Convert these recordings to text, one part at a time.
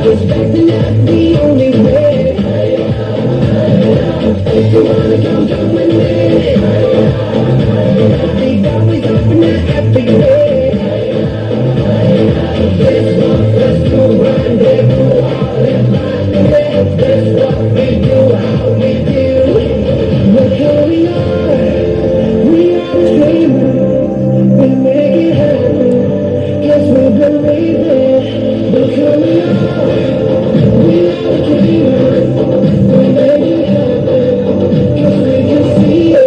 Respecting that's the only way. If you wanna come jump with me, they always open that every day. That's what let's go rendezvous, all in mind. That's what we do, how we do. Look who we are. We are the dreamers. We make it happen. Guess we believe it. Look who we are. We are the dreamers. We make it happen. Guess we can see it.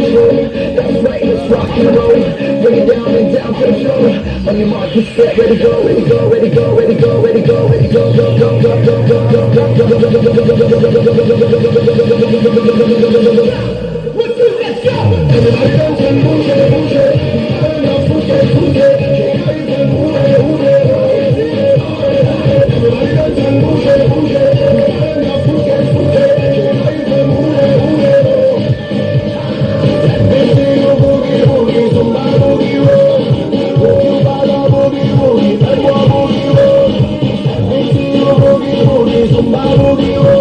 That's right, let's rock and roll. Bring it down and down control. On your mark, get set, ready go, ready go, ready go, ready go, ready go, ready go, go, go, go, go, go, go, go, go, go, go, go. Let's do, let's go. Everybody dance and move it, move it. Move it, move it. Everybody dance and move it, move it. Somebody